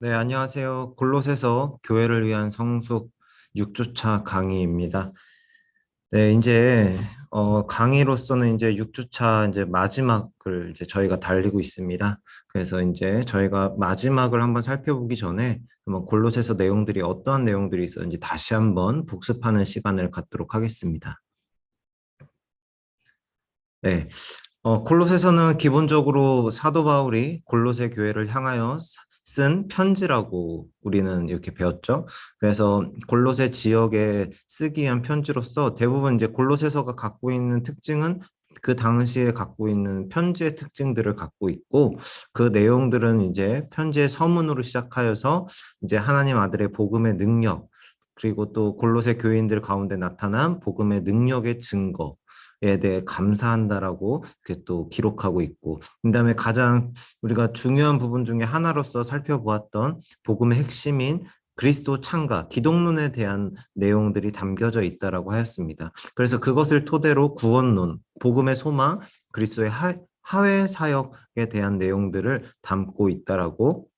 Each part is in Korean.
네, 안녕하세요. 골로새서 교회를 위한 성숙 6주차 강의입니다. 네, 이제 강의로서는 이제 6주차 이제 마지막을 이제 저희가 달리고 있습니다. 그래서 이제 저희가 마지막을 한번 살펴보기 전에 한번 골로새서 내용들이 어떠한 내용들이 있었는지 다시 한번 복습하는 시간을 갖도록 하겠습니다. 네, 골로새서는 기본적으로 사도 바울이 골로새 교회를 향하여 쓴 편지라고 우리는 이렇게 배웠죠. 그래서 골로새 지역에 쓰기 위한 편지로서 대부분 이제 골로새서가 갖고 있는 특징은 그 당시에 갖고 있는 편지의 특징들을 갖고 있고 그 내용들은 이제 편지의 서문으로 시작하여서 이제 하나님 아들의 복음의 능력 그리고 또 골로새 교인들 가운데 나타난 복음의 능력의 증거 에 대해 감사한다라고 이렇게 또 기록하고 있고, 그다음에 가장 우리가 중요한 부분 중에 하나로서 살펴보았던 복음의 핵심인 그리스도 창가, 기독론에 대한 내용들이 담겨져 있다라고 하였습니다. 그래서 그것을 토대로 구원론, 복음의 소망, 그리스도의 하회 사역에 대한 내용들을 담고 있다라고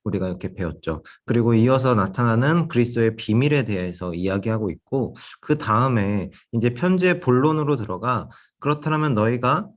우리가 이렇게 배웠죠. 그리고 이어서 나타나는 그리스도의 비밀에 대해서 이야기하고 있고, 그 다음에 이제 편지의 본론으로 들어가 그렇다면 너희가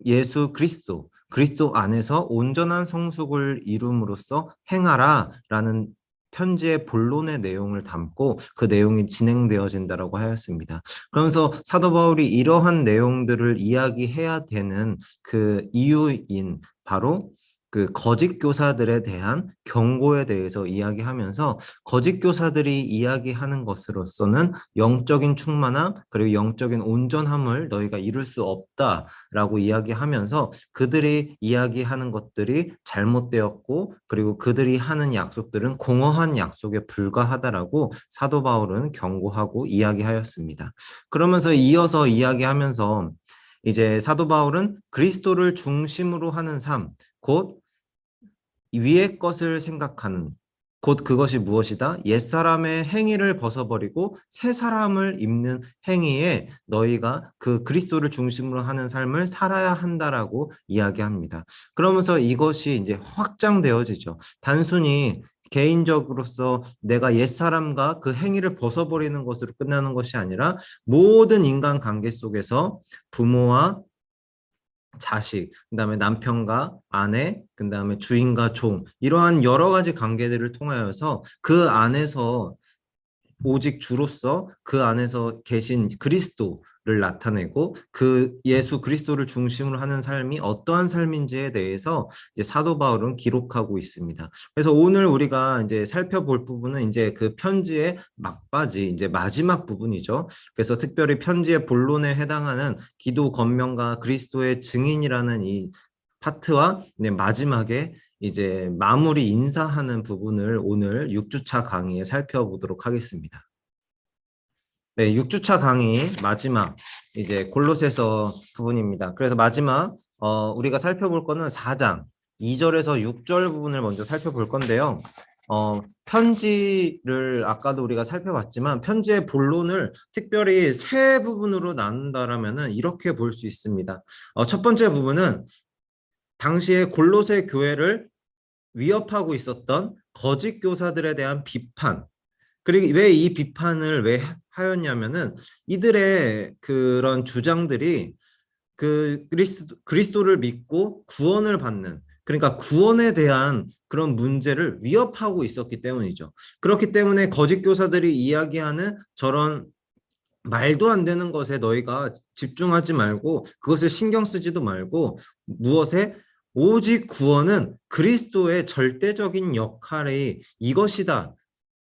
예수 그리스도, 그리스도 안에서 온전한 성숙을 이룸으로써 행하라라는 편지의 본론의 내용을 담고 그 내용이 진행되어진다라고 하였습니다. 그러면서 사도 바울이 이러한 내용들을 이야기해야 되는 그 이유인 바로 그 거짓 교사들에 대한 경고에 대해서 이야기하면서 거짓 교사들이 이야기하는 것으로서는 영적인 충만함 그리고 영적인 온전함을 너희가 이룰 수 없다라고 이야기하면서 그들이 이야기하는 것들이 잘못되었고 그리고 그들이 하는 약속들은 공허한 약속에 불과하다라고 사도 바울은 경고하고 이야기하였습니다. 그러면서 이어서 이야기하면서 이제 사도 바울은 그리스도를 중심으로 하는 삶, 곧 위의 것을 생각하는 곧 그것이 무엇이다? 옛사람의 행위를 벗어버리고 새 사람을 입는 행위에 너희가 그 그리스도를 중심으로 하는 삶을 살아야 한다라고 이야기합니다. 그러면서 이것이 이제 확장되어지죠. 단순히 개인적으로서 내가 옛사람과 그 행위를 벗어버리는 것으로 끝나는 것이 아니라 모든 인간 관계 속에서 부모와 자식, 그다음에 남편과 아내, 그다음에 주인과 종 이러한 여러 가지 관계들을 통하여서 그 안에서 오직 주로서 그 안에서 계신 그리스도를 나타내고 그 예수 그리스도를 중심으로 하는 삶이 어떠한 삶인지에 대해서 이제 사도 바울은 기록하고 있습니다. 그래서 오늘 우리가 이제 살펴볼 부분은 이제 그 편지의 막바지 이제 마지막 부분이죠. 그래서 특별히 편지의 본론에 해당하는 기도 권면과 그리스도의 증인이라는 이 파트와 마지막에 이제 마무리 인사하는 부분을 오늘 6주차 강의에 살펴보도록 하겠습니다. 네, 6주차 강의 마지막 이제 골로새서 부분입니다. 그래서 마지막 우리가 살펴볼 거는 4장 2절에서 6절 부분을 먼저 살펴볼 건데요. 편지를 아까도 우리가 살펴봤지만 편지의 본론을 특별히 세 부분으로 나눈다라면은 이렇게 볼 수 있습니다. 첫 번째 부분은 당시에 골로새 교회를 위협하고 있었던 거짓 교사들에 대한 비판. 그리고 왜 이 비판을 왜 하였냐면은 이들의 그런 주장들이 그 그리스도를 믿고 구원을 받는 그러니까 구원에 대한 그런 문제를 위협하고 있었기 때문이죠. 그렇기 때문에 거짓 교사들이 이야기하는 저런 말도 안 되는 것에 너희가 집중하지 말고 그것을 신경 쓰지도 말고 무엇에 오직 구원은 그리스도의 절대적인 역할이 이것이다.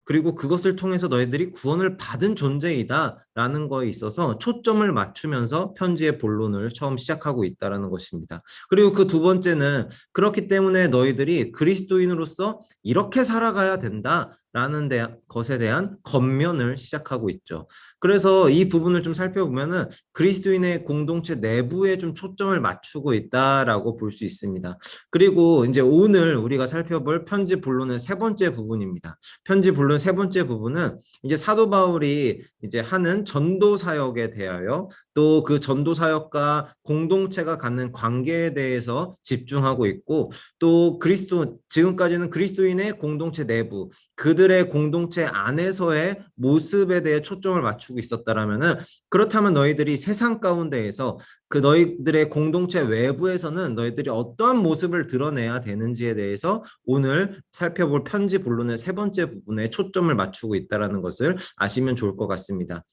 그리고 그것을 통해서 너희들이 구원을 받은 존재이다라는 거에 있어서 초점을 맞추면서 편지의 본론을 처음 시작하고 있다라는 것입니다. 그리고 그 두 번째는 그렇기 때문에 너희들이 그리스도인으로서 이렇게 살아가야 된다라는 것에 대한 권면을 시작하고 있죠. 그래서 이 부분을 좀 살펴보면은 그리스도인의 공동체 내부에 좀 초점을 맞추고 있다라고 볼 수 있습니다. 그리고 이제 오늘 우리가 살펴볼 편지 본론의 세 번째 부분입니다. 편지 본론 세 번째 부분은 이제 사도 바울이 이제 하는 전도 사역에 대하여 또 그 전도 사역과 공동체가 갖는 관계에 대해서 집중하고 있고 또 지금까지는 그리스도인의 공동체 내부 그들의 공동체 안에서의 모습에 대해 초점을 맞추고 있었다라면은 그렇다면 너희들이 세상 가운데에서 그 너희들의 공동체 외부에서는 너희들이 어떠한 모습을 드러내야 되는지에 대해서 오늘 살펴볼 편지 본론의 세 번째 부분에 초점을 맞추고 있다는 것을 아시면 좋을 것 같습니다.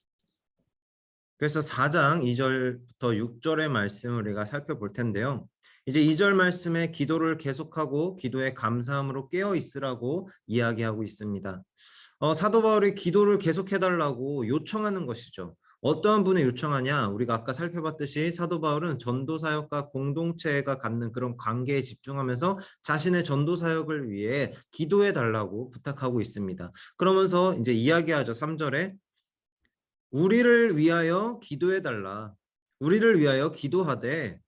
그래서 4장 2절부터 6절의 말씀을 우리가 살펴볼 텐데요. 이제 2절 말씀에 기도를 계속하고 기도에 감사함으로 깨어 있으라고 이야기하고 있습니다. 사도 바울이 기도를 계속해달라고 요청하는 것이죠. 어떠한 분의 요청하냐? 우리가 아까 살펴봤듯이 사도 바울은 전도 사역과 공동체가 갖는 그런 관계에 집중하면서 자신의 전도 사역을 위해 기도해 달라고 부탁하고 있습니다. 그러면서 이제 이야기하죠. 3절에 우리를 위하여 기도해 달라. 우리를 위하여 기도하되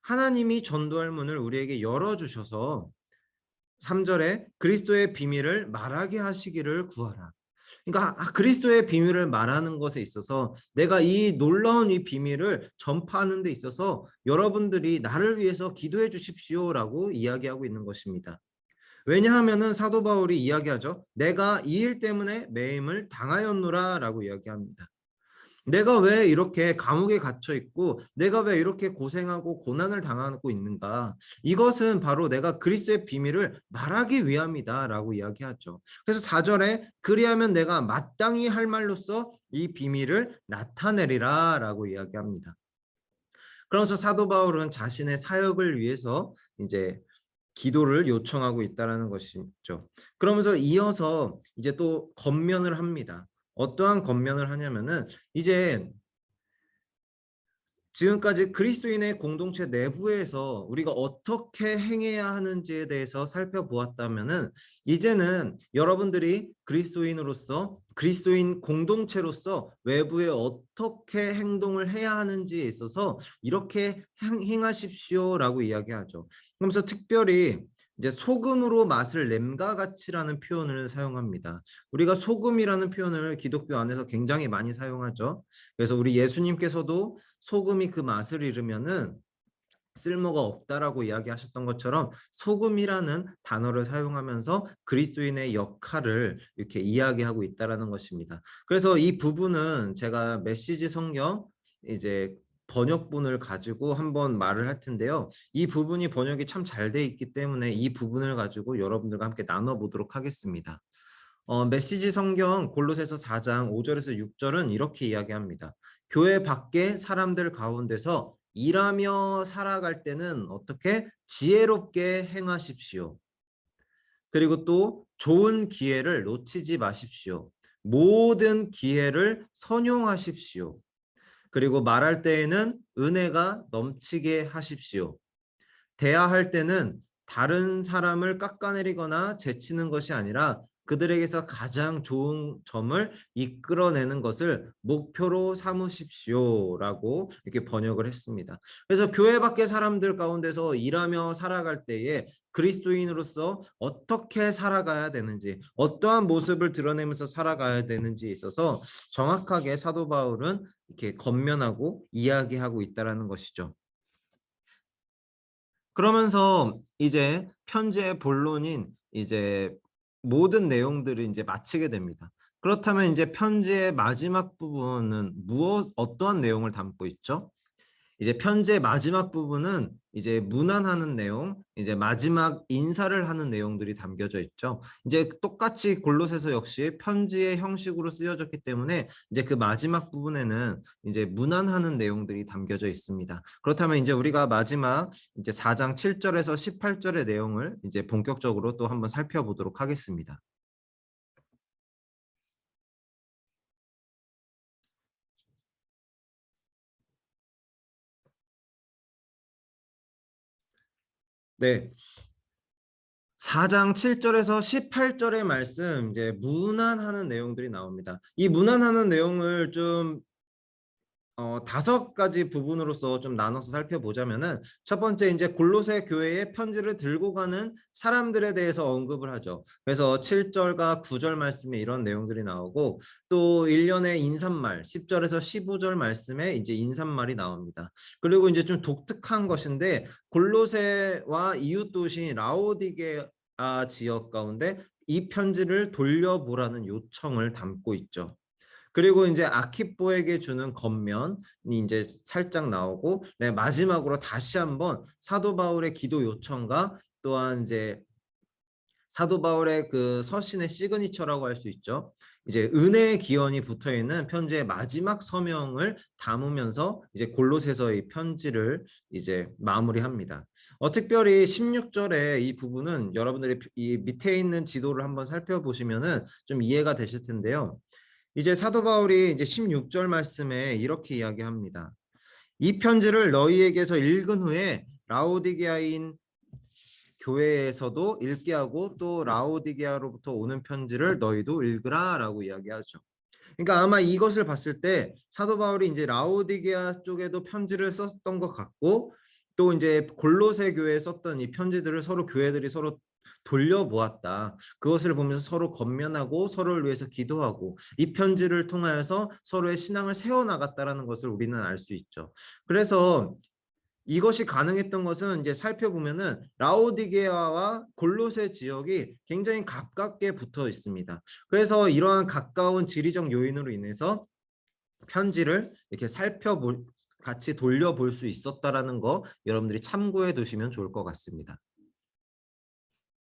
하나님이 전도할 문을 우리에게 열어 주셔서 3절에 그리스도의 비밀을 말하게 하시기를 구하라. 그러니까 그리스도의 비밀을 말하는 것에 있어서 내가 이 놀라운 이 비밀을 전파하는 데 있어서 여러분들이 나를 위해서 기도해 주십시오라고 이야기하고 있는 것입니다. 왜냐하면은 사도 바울이 이야기하죠. 내가 이 일 때문에 매임을 당하였노라라고 이야기합니다. 내가 왜 이렇게 감옥에 갇혀 있고 내가 왜 이렇게 고생하고 고난을 당하고 있는가? 이것은 바로 내가 그리스도의 비밀을 말하기 위함이다라고 이야기하죠. 그래서 4절에 그리하면 내가 마땅히 할 말로써 이 비밀을 나타내리라라고 이야기합니다. 그러면서 사도 바울은 자신의 사역을 위해서 이제 기도를 요청하고 있다라는 것이죠. 그러면서 이어서 이제 또 권면을 합니다. 어떠한 권면을 하냐면은 이제 지금까지 그리스도인의 공동체 내부에서 우리가 어떻게 행해야 하는지에 대해서 살펴보았다면은 이제는 여러분들이 그리스도인으로서 그리스도인 공동체로서 외부에 어떻게 행동을 해야 하는지에 있어서 이렇게 행하십시오라고 이야기하죠. 그러면서 특별히 이제 소금으로 맛을 냄과 같이라는 표현을 사용합니다. 우리가 소금이라는 표현을 기독교 안에서 굉장히 많이 사용하죠. 그래서 우리 예수님께서도 소금이 그 맛을 잃으면은 쓸모가 없다라고 이야기하셨던 것처럼 소금이라는 단어를 사용하면서 그리스도인의 역할을 이렇게 이야기하고 있다라는 것입니다. 그래서 이 부분은 제가 메시지 성경 이제 번역본을 가지고 한번 말을 할 텐데요. 이 부분이 번역이 참 잘 돼 있기 때문에 이 부분을 가지고 여러분들과 함께 나눠보도록 하겠습니다. 메시지 성경 골로새서 4장 5절에서 6절은 이렇게 이야기합니다. 교회 밖에 사람들 가운데서 일하며 살아갈 때는 어떻게 지혜롭게 행하십시오. 그리고 또 좋은 기회를 놓치지 마십시오. 모든 기회를 선용하십시오. 그리고 말할 때에는 은혜가 넘치게 하십시오. 대화할 때는 다른 사람을 깎아내리거나 제치는 것이 아니라 그들에게서 가장 좋은 점을 이끌어내는 것을 목표로 삼으십시오라고 이렇게 번역을 했습니다. 그래서 교회 밖의 사람들 가운데서 일하며 살아갈 때에 그리스도인으로서 어떻게 살아가야 되는지, 어떠한 모습을 드러내면서 살아가야 되는지에 있어서 정확하게 사도 바울은 이렇게 권면하고 이야기하고 있다라는 것이죠. 그러면서 이제 편지의 본론인 이제 모든 내용들을 이제 마치게 됩니다. 그렇다면 이제 편지의 마지막 부분은 어떠한 내용을 담고 있죠? 이제 편지의 마지막 부분은 이제 문안하는 내용, 이제 마지막 인사를 하는 내용들이 담겨져 있죠. 이제 똑같이 골로새서 역시 편지의 형식으로 쓰여졌기 때문에 이제 그 마지막 부분에는 이제 문안하는 내용들이 담겨져 있습니다. 그렇다면 이제 우리가 마지막 이제 4장 7절에서 18절의 내용을 이제 본격적으로 또 한번 살펴보도록 하겠습니다. 네. 4장 7절에서 18절의 말씀, 이제 문안하는 내용들이 나옵니다. 이 문안하는 내용을 좀 다섯 가지 부분으로서 좀 나눠서 살펴보자면은 첫 번째 이제 골로새 교회의 편지를 들고 가는 사람들에 대해서 언급을 하죠. 그래서 7절과 9절 말씀에 이런 내용들이 나오고 또 1년의 인사말 10절에서 15절 말씀에 이제 인사말이 나옵니다. 그리고 이제 좀 독특한 것인데 골로새와 이웃 도시인 라오디게아 지역 가운데 이 편지를 돌려보라는 요청을 담고 있죠. 그리고 이제 아키뽀에게 주는 겉면이 이제 살짝 나오고, 네, 마지막으로 다시 한번 사도 바울의 기도 요청과 또한 이제 사도 바울의 그 서신의 시그니처라고 할 수 있죠. 이제 은혜의 기원이 붙어 있는 편지의 마지막 서명을 담으면서 이제 골로새서의 편지를 이제 마무리합니다. 특별히 16절의 이 부분은 여러분들이 이 밑에 있는 지도를 한번 살펴보시면은 좀 이해가 되실 텐데요. 이제 사도 바울이 이제 16절 말씀에 이렇게 이야기합니다. 이 편지를 너희에게서 읽은 후에 라오디게아인 교회에서도 읽게 하고 또 라오디게아로부터 오는 편지를 너희도 읽으라라고 이야기하죠. 그러니까 아마 이것을 봤을 때 사도 바울이 이제 라오디게아 쪽에도 편지를 썼던 것 같고 또 이제 골로새 교회에 썼던 이 편지들을 서로 교회들이 서로 돌려보았다. 그것을 보면서 서로 권면하고 서로를 위해서 기도하고 이 편지를 통하여서 서로의 신앙을 세워나갔다라는 것을 우리는 알 수 있죠. 그래서 이것이 가능했던 것은 이제 살펴보면은 라오디게아와 골로새 지역이 굉장히 가깝게 붙어 있습니다. 그래서 이러한 가까운 지리적 요인으로 인해서 편지를 이렇게 같이 돌려볼 수 있었다라는 거 여러분들이 참고해 두시면 좋을 것 같습니다.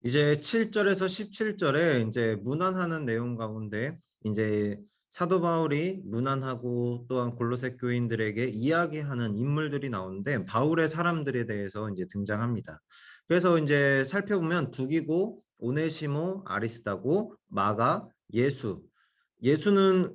이제 7절에서 17절에 이제 문안하는 내용 가운데 이제 사도 바울이 문안하고 또한 골로새 교인들에게 이야기하는 인물들이 나오는데 바울의 사람들에 대해서 이제 등장합니다. 그래서 이제 살펴보면 두기고, 오네시모, 아리스다고, 마가, 예수. 예수는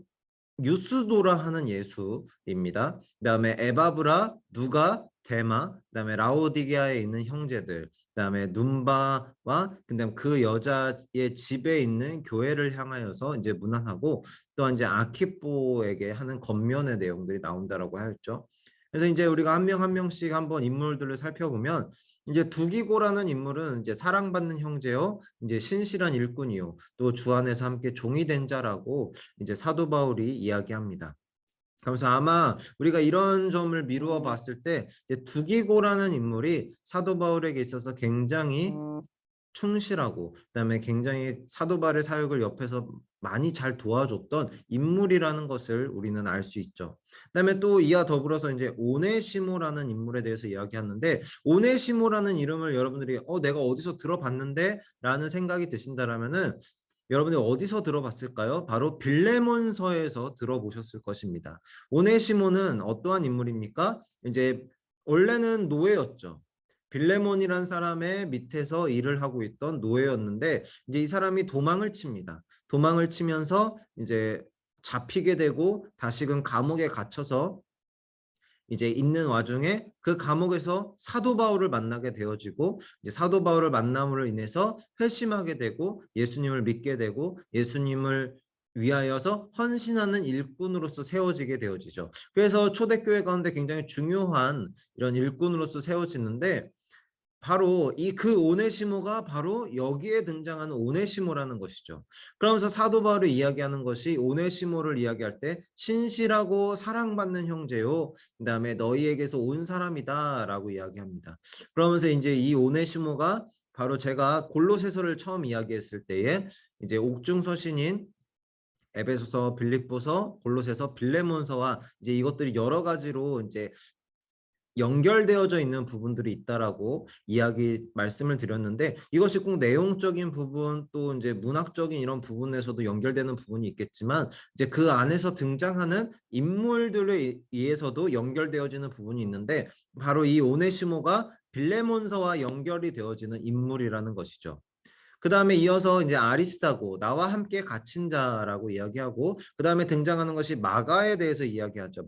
유스도라 하는 예수입니다. 그다음에 에바브라, 누가, 데마, 그다음에 라오디게아에 있는 형제들, 그다음에 눈바와 그다음 그 여자의 집에 있는 교회를 향하여서 이제 문안하고 또 이제 아키포에게 하는 겉면의 내용들이 나온다라고 하였죠. 그래서 이제 우리가 한 명 한 명씩 한번 인물들을 살펴보면 이제 두기고라는 인물은 이제 사랑받는 형제요, 이제 신실한 일꾼이요, 또 주 안에서 함께 종이 된 자라고 이제 사도 바울이 이야기합니다. 그래서 아마 우리가 이런 점을 미루어 봤을 때 이제 두기고라는 인물이 사도 바울에게 있어서 굉장히 충실하고 그다음에 굉장히 사도 바울의 사역을 옆에서 많이 잘 도와줬던 인물이라는 것을 우리는 알 수 있죠. 그다음에 또 이와 더불어서 이제 오네시모라는 인물에 대해서 이야기하는데 오네시모라는 이름을 여러분들이 내가 어디서 들어봤는데라는 생각이 드신다라면은 여러분이 어디서 들어봤을까요? 바로 빌레몬서에서 들어보셨을 것입니다. 오네시모는 어떠한 인물입니까? 이제 원래는 노예였죠. 빌레몬이란 사람의 밑에서 일을 하고 있던 노예였는데 이제 이 사람이 도망을 칩니다. 도망을 치면서 이제 잡히게 되고 다시금 감옥에 갇혀서 이제 있는 와중에 그 감옥에서 사도 바울을 만나게 되어지고 이제 사도 바울을 만남으로 인해서 회심하게 되고 예수님을 믿게 되고 예수님을 위하여서 헌신하는 일꾼으로서 세워지게 되어지죠. 그래서 초대교회 가운데 굉장히 중요한 이런 일꾼으로서 세워지는데 바로 이 그 오네시모가 바로 여기에 등장하는 오네시모라는 것이죠. 그러면서 사도 바울이 이야기하는 것이 오네시모를 이야기할 때 신실하고 사랑받는 형제요. 그다음에 너희에게서 온 사람이다라고 이야기합니다. 그러면서 이제 이 오네시모가 바로 제가 골로새서를 처음 이야기했을 때에 이제 옥중 서신인 에베소서, 빌립보서, 골로새서, 빌레몬서와 이제 이것들이 여러 가지로 이제 연결되어져 있는 부분들이 있다라고 말씀을 드렸는데 이것이 꼭 내용적인 부분 또 이제 문학적인 이런 부분에서도 연결되는 부분이 있겠지만 이제 그 안에서 등장하는 인물들에 의해서도 연결되어지는 부분이 있는데 바로 이 오네시모가 빌레몬서와 연결이 되어지는 인물이라는 것이죠. 그 다음에 이어서 이제 아리스다고 나와 함께 갇힌 자라고 이야기하고 그 다음에 등장하는 것이 마가에 대해서 이야기하죠.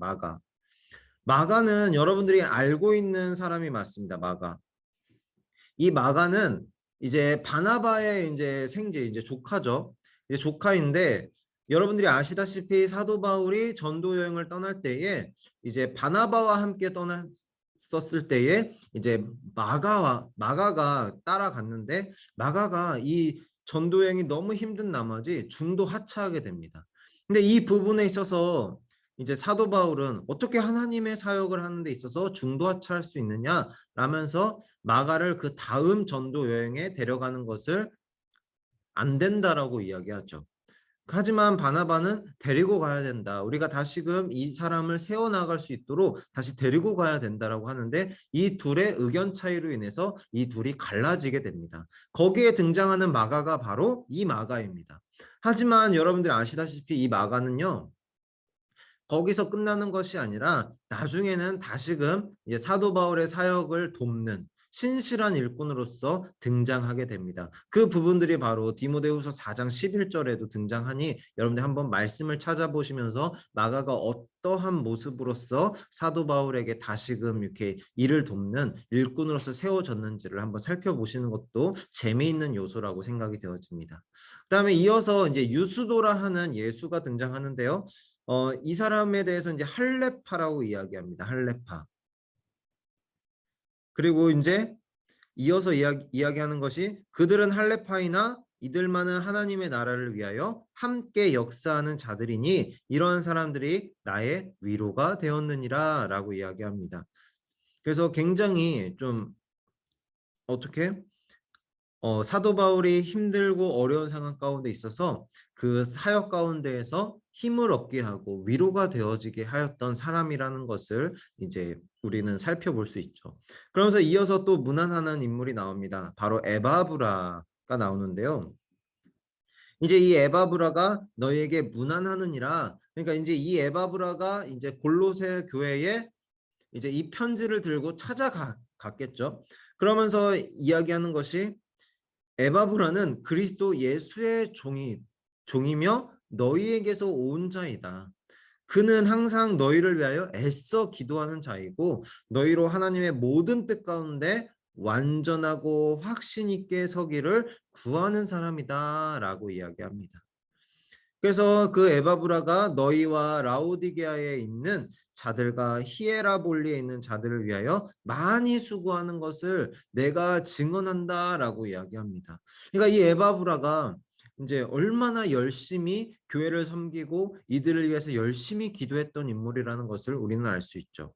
마가는 여러분들이 알고 있는 사람이 맞습니다. 마가. 이 마가는 이제 바나바의 이제 생제, 이제 조카죠. 이제 조카인데 여러분들이 아시다시피 사도 바울이 전도 여행을 떠날 때에 이제 바나바와 함께 떠났었을 때에 이제 마가가 따라갔는데 마가가 이 전도 여행이 너무 힘든 나머지 중도 하차하게 됩니다. 근데 이 부분에 있어서 이제 사도 바울은 어떻게 하나님의 사역을 하는 데 있어서 중도 하차할 수 있느냐 라면서 마가를 그 다음 전도 여행에 데려가는 것을 안 된다라고 이야기하죠. 하지만 바나바는 데리고 가야 된다. 우리가 다시금 이 사람을 세워나갈 수 있도록 다시 데리고 가야 된다라고 하는데 이 둘의 의견 차이로 인해서 이 둘이 갈라지게 됩니다. 거기에 등장하는 마가가 바로 이 마가입니다. 하지만 여러분들이 아시다시피 이 마가는요. 거기서 끝나는 것이 아니라 나중에는 다시금 이제 사도 바울의 사역을 돕는 신실한 일꾼으로서 등장하게 됩니다. 그 부분들이 바로 디모데후서 4장 11절에도 등장하니 여러분들 한번 말씀을 찾아보시면서 마가가 어떠한 모습으로서 사도 바울에게 다시금 이렇게 일을 돕는 일꾼으로서 세워졌는지를 한번 살펴보시는 것도 재미있는 요소라고 생각이 되어집니다. 그다음에 이어서 이제 유스도라 하는 예수가 등장하는데요. 이 사람에 대해서 이제 할레파라고 이야기합니다. 할레파. 그리고 이제 이어서 이야기하는 것이 그들은 할레파이나 이들만은 하나님의 나라를 위하여 함께 역사하는 자들이니 이러한 사람들이 나의 위로가 되었느니라 라고 이야기합니다. 그래서 굉장히 좀 어떻게 사도 바울이 힘들고 어려운 상황 가운데 있어서 그 사역 가운데에서 힘을 얻게 하고 위로가 되어지게 하였던 사람이라는 것을 이제 우리는 살펴볼 수 있죠. 그러면서 이어서 또 문안하는 인물이 나옵니다. 바로 에바브라가 나오는데요. 이제 이 에바브라가 너희에게 문안하느니라. 그러니까 이제 이 에바브라가 이제 골로새 교회에 이제 이 편지를 들고 찾아갔겠죠. 그러면서 이야기하는 것이 에바브라는 그리스도 예수의 종이며 너희에게서 온 자이다. 그는 항상 너희를 위하여 애써 기도하는 자이고 너희로 하나님의 모든 뜻 가운데 완전하고 확신 있게 서기를 구하는 사람이다 라고 이야기합니다. 그래서 그 에바브라가 너희와 라오디게아에 있는 자들과 히에라볼리에 있는 자들을 위하여 많이 수고하는 것을 내가 증언한다라고 이야기합니다. 그러니까 이 에바브라가 이제 얼마나 열심히 교회를 섬기고 이들을 위해서 열심히 기도했던 인물이라는 것을 우리는 알 수 있죠.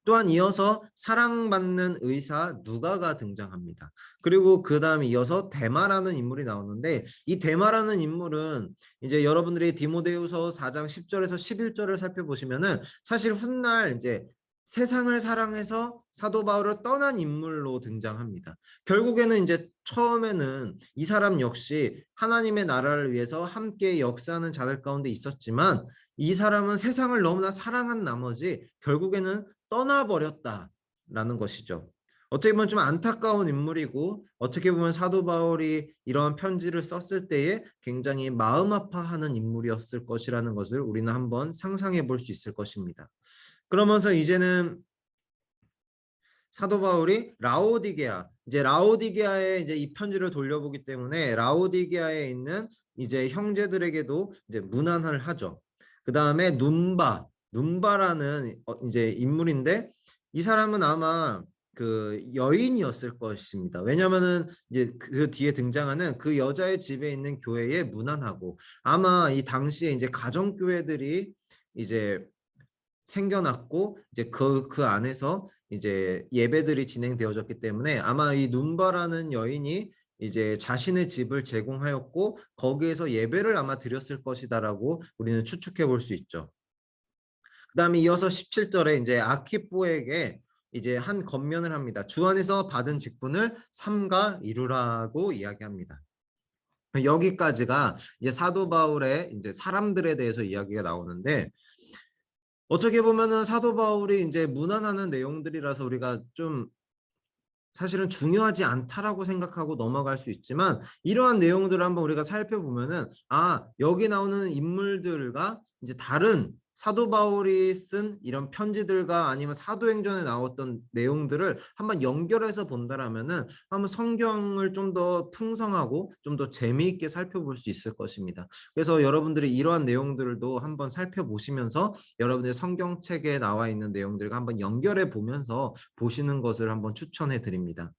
또한 이어서 사랑받는 의사 누가가 등장합니다. 그리고 그 다음에 이어서 데마라는 인물이 나오는데 이 데마라는 인물은 이제 여러분들이 디모데후서 4장 10절에서 11절을 살펴보시면은 사실 훗날 이제 세상을 사랑해서 사도 바울을 떠난 인물로 등장합니다. 결국에는 이제 처음에는 이 사람 역시 하나님의 나라를 위해서 함께 역사하는 자들 가운데 있었지만 이 사람은 세상을 너무나 사랑한 나머지 결국에는 떠나버렸다라는 것이죠. 어떻게 보면 좀 안타까운 인물이고 어떻게 보면 사도 바울이 이러한 편지를 썼을 때에 굉장히 마음 아파하는 인물이었을 것이라는 것을 우리는 한번 상상해 볼 수 있을 것입니다. 그러면서 이제는 사도 바울이 이제 라오디게아에 이제 이 편지를 돌려보기 때문에 라오디게아에 있는 이제 형제들에게도 이제 문안을 하죠. 그 다음에 눈바라는 이제 인물인데 이 사람은 아마 그 여인이었을 것입니다. 왜냐하면은 이제 그 뒤에 등장하는 그 여자의 집에 있는 교회에 문안하고 아마 이 당시에 이제 가정교회들이 이제 생겨났고 이제 그 안에서 이제 예배들이 진행되어졌기 때문에 아마 이 눈바라는 여인이 이제 자신의 집을 제공하였고 거기에서 예배를 아마 드렸을 것이다라고 우리는 추측해 볼 수 있죠. 그다음에 이어서 17절에 이제 아키포에게 이제 한 권면을 합니다. 주 안에서 받은 직분을 삼가 이루라고 이야기합니다. 여기까지가 이제 사도 바울의 이제 사람들에 대해서 이야기가 나오는데 어떻게 보면은 사도 바울이 이제 문안하는 내용들이라서 우리가 좀 사실은 중요하지 않다라고 생각하고 넘어갈 수 있지만 이러한 내용들을 한번 우리가 살펴보면은 여기 나오는 인물들과 이제 다른 사도 바울이 쓴 이런 편지들과 아니면 사도행전에 나왔던 내용들을 한번 연결해서 본다라면은 한번 성경을 좀 더 풍성하고 좀 더 재미있게 살펴볼 수 있을 것입니다. 그래서 여러분들이 이러한 내용들도 한번 살펴보시면서 여러분의 성경책에 나와 있는 내용들과 한번 연결해 보면서 보시는 것을 한번 추천해 드립니다.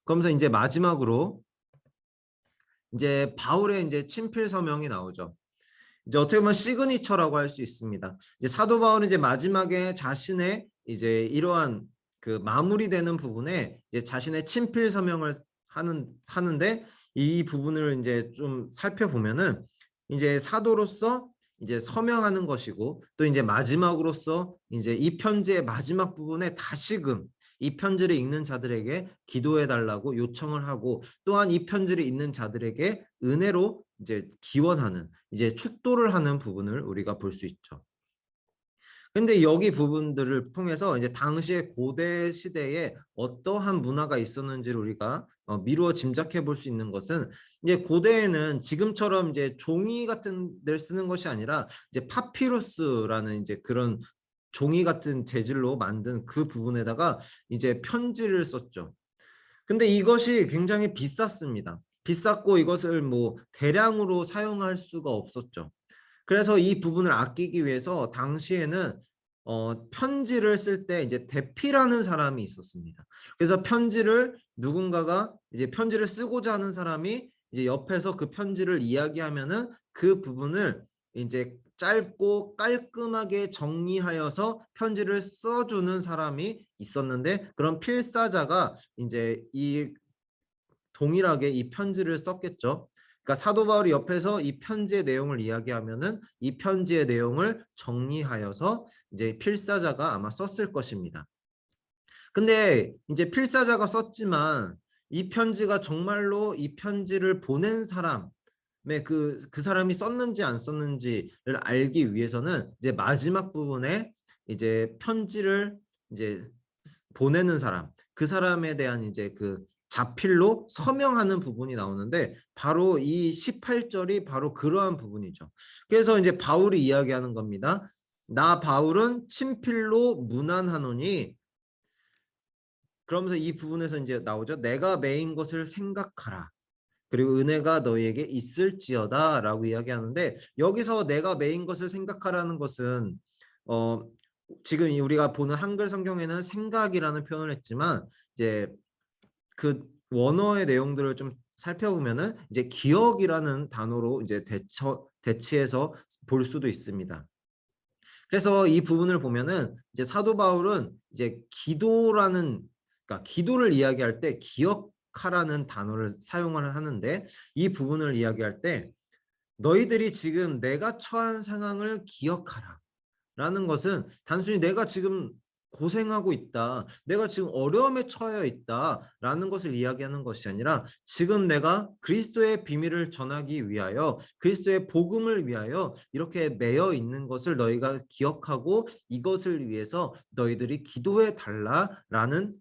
그러면서 이제 마지막으로 이제 바울의 이제 친필 서명이 나오죠. 이제 어떻게 보면 시그니처라고 할 수 있습니다. 이제 사도 바울은 이제 마지막에 자신의 이제 이러한 그 마무리되는 부분에 이제 자신의 친필 서명을 하는데 이 부분을 이제 좀 살펴보면은 이제 사도로서 이제 서명하는 것이고 또 이제 마지막으로서 이제 이 편지의 마지막 부분에 다시금 이 편지를 읽는 자들에게 기도해 달라고 요청을 하고 또한 이 편지를 읽는 자들에게 은혜로 이제 기원하는 이제 축도를 하는 부분을 우리가 볼 수 있죠. 근데 여기 부분들을 통해서 이제 당시의 고대 시대에 어떠한 문화가 있었는지를 우리가 미루어 짐작해 볼 수 있는 것은 이제 고대에는 지금처럼 이제 종이 같은 데를 쓰는 것이 아니라 이제 파피루스라는 이제 그런 종이 같은 재질로 만든 그 부분에다가 이제 편지를 썼죠. 근데 이것이 굉장히 비쌌습니다. 비쌌고 이것을 뭐 대량으로 사용할 수가 없었죠. 그래서 이 부분을 아끼기 위해서 당시에는 편지를 쓸 때 이제 대피라는 사람이 있었습니다. 그래서 편지를 누군가가 이제 편지를 쓰고자 하는 사람이 이제 옆에서 그 편지를 이야기하면은 그 부분을 이제 짧고 깔끔하게 정리하여서 편지를 써주는 사람이 있었는데 그런 필사자가 이제 이 동일하게 이 편지를 썼겠죠. 그러니까 사도 바울이 옆에서 이 편지의 내용을 이야기하면은 이 편지의 내용을 정리하여서 이제 필사자가 아마 썼을 것입니다. 근데 이제 필사자가 썼지만 이 편지가 정말로 이 편지를 보낸 사람의 그 사람이 썼는지 안 썼는지를 알기 위해서는 이제 마지막 부분에 이제 편지를 이제 보내는 사람, 그 사람에 대한 이제 그 자필로 서명하는 부분이 나오는데 바로 이 18절이 바로 그러한 부분이죠. 그래서 이제 바울이 이야기하는 겁니다. 나 바울은 친필로 문안하노니 그러면서 이 부분에서 이제 나오죠. 내가 매인 것을 생각하라. 그리고 은혜가 너희에게 있을지어다라고 이야기하는데 여기서 내가 매인 것을 생각하라는 것은 어 지금 우리가 보는 한글 성경에는 생각이라는 표현을 했지만 이제 그 원어의 내용들을 좀 살펴보면은 이제 기억이라는 단어로 이제 대치해서 볼 수도 있습니다. 그래서 이 부분을 보면은 이제 사도 바울은 이제 기도라는 그러니까 기도를 이야기할 때 기억하라는 단어를 사용을 하는데 이 부분을 이야기할 때 너희들이 지금 내가 처한 상황을 기억하라. 라는 것은 단순히 내가 지금 고생하고 있다. 내가 지금 어려움에 처해 있다. 라는 것을 이야기하는 것이 아니라 지금 내가 그리스도의 비밀을 전하기 위하여 그리스도의 복음을 위하여 이렇게 매여 있는 것을 너희가 기억하고 이것을 위해서 너희들이 기도해 달라라는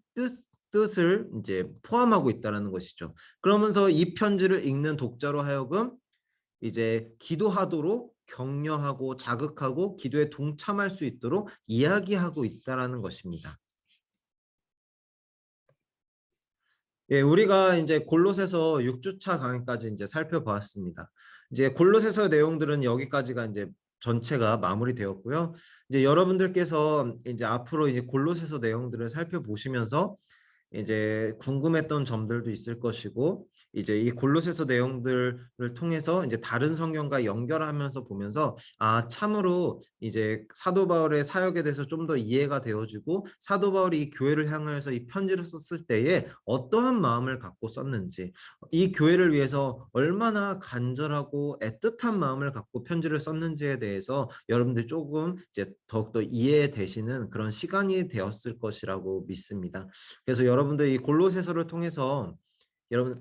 뜻을 이제 포함하고 있다라는 것이죠. 그러면서 이 편지를 읽는 독자로 하여금 이제 기도하도록 격려하고 자극하고 기도에 동참할 수 있도록 이야기하고 있다라는 것입니다. 예, 우리가 이제 골로새서 6주차 강의까지 이제 살펴보았습니다. 이제 골로새서 내용들은 여기까지가 이제 전체가 마무리되었고요. 이제 여러분들께서 이제 앞으로 이제 골로새서 내용들을 살펴보시면서 이제 궁금했던 점들도 있을 것이고 이제 이 골로새서 내용들을 통해서 이제 다른 성경과 연결하면서 보면서 아 참으로 이제 사도 바울의 사역에 대해서 좀 더 이해가 되어지고 사도 바울이 이 교회를 향하여서 이 편지를 썼을 때에 어떠한 마음을 갖고 썼는지 이 교회를 위해서 얼마나 간절하고 애틋한 마음을 갖고 편지를 썼는지에 대해서 여러분들 조금 이제 더욱더 이해되시는 그런 시간이 되었을 것이라고 믿습니다. 그래서 여러분들 이 골로새서를 통해서 여러분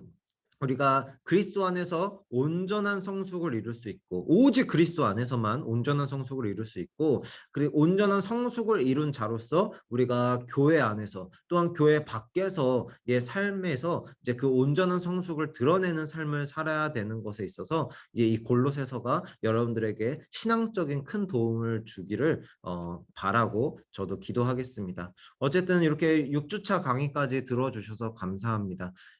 우리가 그리스도 안에서 온전한 성숙을 이룰 수 있고, 오직 그리스도 안에서만 온전한 성숙을 이룰 수 있고, 그리고 온전한 성숙을 이룬 자로서 우리가 교회 안에서 또한 교회 밖에서의 삶에서 이제 그 온전한 성숙을 드러내는 삶을 살아야 되는 것에 있어서 이제 이 골로새서가 여러분들에게 신앙적인 큰 도움을 주기를 바라고 저도 기도하겠습니다. 어쨌든 이렇게 6주차 강의까지 들어주셔서 감사합니다.